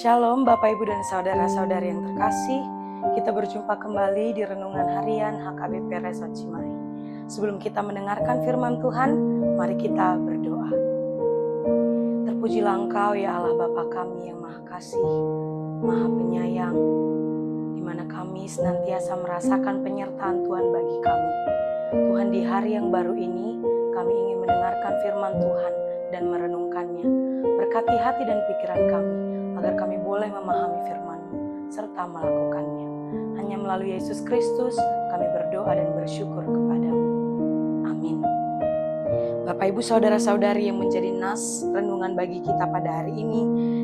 Shalom Bapak Ibu dan Saudara-saudari yang terkasih. Kita berjumpa kembali di Renungan Harian HKBP Resort Cimahi. Sebelum kita mendengarkan firman Tuhan, mari kita berdoa. Terpujilah Engkau ya Allah Bapa kami yang Maha Kasih, Maha Penyayang, di mana kami senantiasa merasakan penyertaan Tuhan bagi kami. Tuhan, di hari yang baru ini, kami ingin mendengarkan firman Tuhan dan merenungkannya. Berkati hati dan pikiran kami, agar kami boleh memahami firman-Mu serta melakukannya. Hanya melalui Yesus Kristus kami berdoa dan bersyukur kepada-Mu. Amin. Bapak Ibu Saudara-saudari yang menjadi nas renungan bagi kita pada hari ini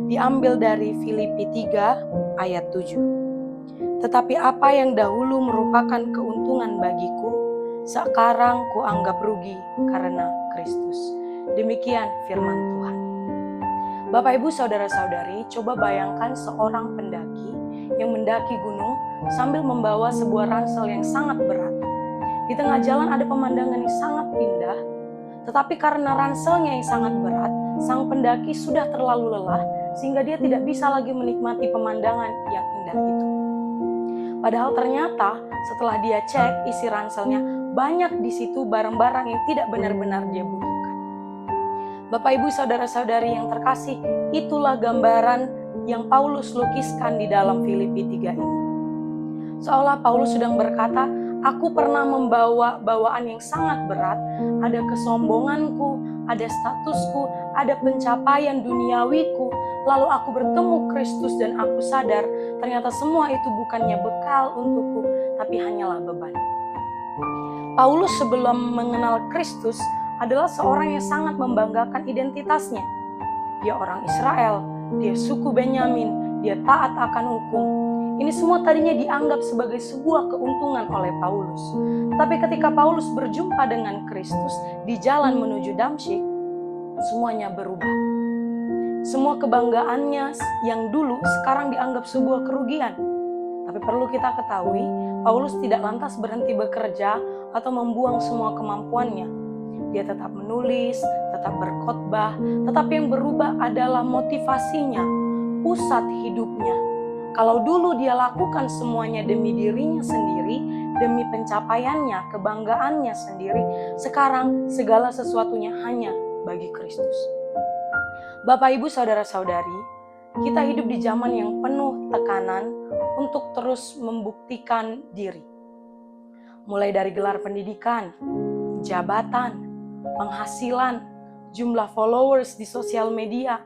diambil dari Filipi 3 ayat 7. Tetapi apa yang dahulu merupakan keuntungan bagiku, sekarang kuanggap rugi karena Kristus. Demikian firman Tuhan. Bapak Ibu Saudara-saudari, coba bayangkan seorang pendaki yang mendaki gunung sambil membawa sebuah ransel yang sangat berat. Di tengah jalan ada pemandangan yang sangat indah, tetapi karena ranselnya yang sangat berat, sang pendaki sudah terlalu lelah sehingga dia tidak bisa lagi menikmati pemandangan yang indah itu. Padahal ternyata setelah dia cek isi ranselnya, banyak di situ barang-barang yang tidak benar-benar dia butuhkan. Bapak Ibu Saudara-saudari yang terkasih, itulah gambaran yang Paulus lukiskan di dalam Filipi 3 ini. Seolah Paulus sedang berkata, aku pernah membawa bawaan yang sangat berat, ada kesombonganku, ada statusku, ada pencapaian duniawiku, lalu aku bertemu Kristus dan aku sadar ternyata semua itu bukannya bekal untukku, tapi hanyalah beban. Paulus sebelum mengenal Kristus adalah seorang yang sangat membanggakan identitasnya. Dia orang Israel, dia suku Benyamin, dia taat akan hukum. Ini semua tadinya dianggap sebagai sebuah keuntungan oleh Paulus. Tapi ketika Paulus berjumpa dengan Kristus di jalan menuju Damsyik, semuanya berubah. Semua kebanggaannya yang dulu sekarang dianggap sebuah kerugian. Tapi perlu kita ketahui, Paulus tidak lantas berhenti bekerja atau membuang semua kemampuannya. Dia tetap menulis, tetap berkhotbah, tetapi yang berubah adalah motivasinya, pusat hidupnya. Kalau dulu dia lakukan semuanya demi dirinya sendiri, demi pencapaiannya, kebanggaannya sendiri, sekarang segala sesuatunya hanya bagi Kristus. Bapak Ibu Saudara-saudari, kita hidup di zaman yang penuh tekanan untuk terus membuktikan diri. Mulai dari gelar pendidikan, jabatan, penghasilan, jumlah followers di sosial media.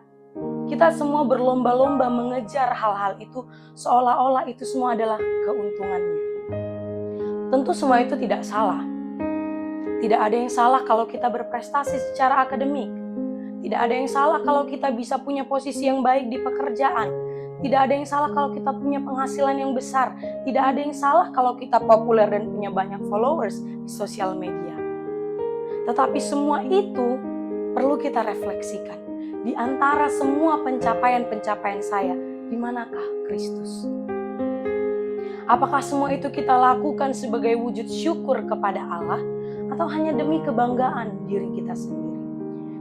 Kita semua berlomba-lomba mengejar hal-hal itu seolah-olah itu semua adalah keuntungannya. Tentu semua itu tidak salah. Tidak ada yang salah kalau kita berprestasi secara akademik. Tidak ada yang salah kalau kita bisa punya posisi yang baik di pekerjaan. Tidak ada yang salah kalau kita punya penghasilan yang besar. Tidak ada yang salah kalau kita populer dan punya banyak followers di sosial media. Tetapi semua itu perlu kita refleksikan. Di antara semua pencapaian-pencapaian saya, di manakah Kristus? Apakah semua itu kita lakukan sebagai wujud syukur kepada Allah, atau hanya demi kebanggaan diri kita sendiri?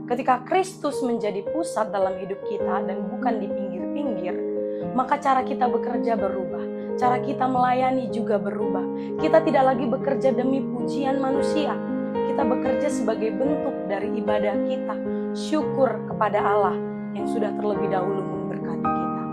Ketika Kristus menjadi pusat dalam hidup kita dan bukan di pinggir-pinggir, maka cara kita bekerja berubah. Cara kita melayani juga berubah. Kita tidak lagi bekerja demi pujian manusia. Kita bekerja sebagai bentuk dari ibadah kita, syukur kepada Allah yang sudah terlebih dahulu memberkati kita.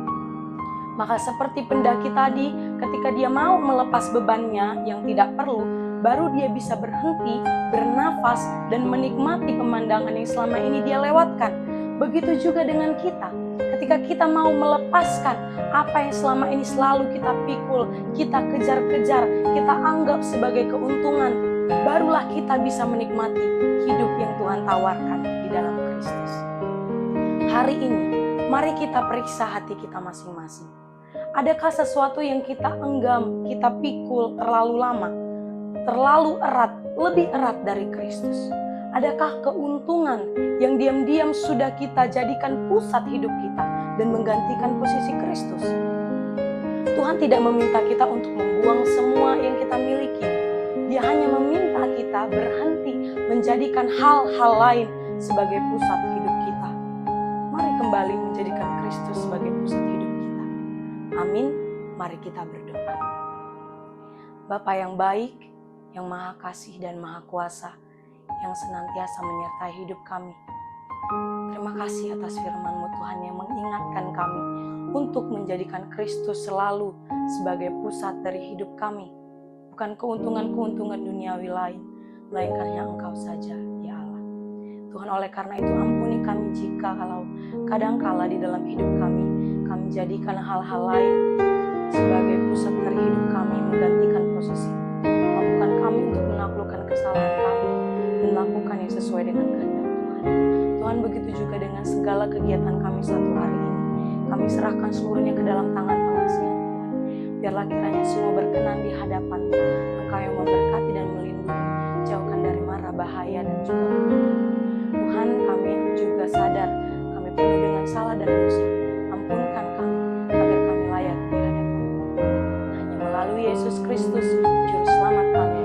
Maka seperti pendaki tadi, ketika dia mau melepas bebannya yang tidak perlu, baru dia bisa berhenti, bernafas, dan menikmati pemandangan yang selama ini dia lewatkan. Begitu juga dengan kita. Ketika kita mau melepaskan apa yang selama ini selalu kita pikul, kita kejar-kejar, kita anggap sebagai keuntungan, barulah kita bisa menikmati hidup yang Tuhan tawarkan di dalam Kristus. Hari ini, mari kita periksa hati kita masing-masing. Adakah sesuatu yang kita enggam, kita pikul terlalu lama, terlalu erat, lebih erat dari Kristus? Adakah keuntungan yang diam-diam sudah kita jadikan pusat hidup kita dan menggantikan posisi Kristus? Tuhan tidak meminta kita untuk membuang semua yang kita miliki. Dia hanya meminta kita berhenti menjadikan hal-hal lain sebagai pusat hidup kita. Mari kembali menjadikan Kristus sebagai pusat hidup kita. Amin. Mari kita berdoa. Bapa yang baik, yang maha kasih dan maha kuasa, yang senantiasa menyertai hidup kami. Terima kasih atas firman-Mu Tuhan yang mengingatkan kami untuk menjadikan Kristus selalu sebagai pusat dari hidup kami. Bukan keuntungan-keuntungan duniawi lain, melainkan yang Engkau saja, ya Allah. Tuhan, oleh karena itu ampuni kami jika kalau kadangkala di dalam hidup kami jadikan hal-hal lain sebagai pusat dari hidup kami, menggantikan posisi. Mampukan kami untuk menaklukkan kesalahan kami dan melakukan yang sesuai dengan kehendak Tuhan. Tuhan, begitu juga dengan segala kegiatan kami satu hari ini. Kami serahkan seluruhnya ke dalam tangan pengasihan Tuhan. Biarlah kiranya semua berkenan di hadapan-Mu. Engkau yang memberkati dan melindungi, jauhkan dari mara bahaya dan juga keburukan. Tuhan, kami juga sadar kami penuh dengan salah dan dosa. Ampunkan kami agar kami layak di hadapan-Mu. Hanya melalui Yesus Kristus, Juru Selamat kami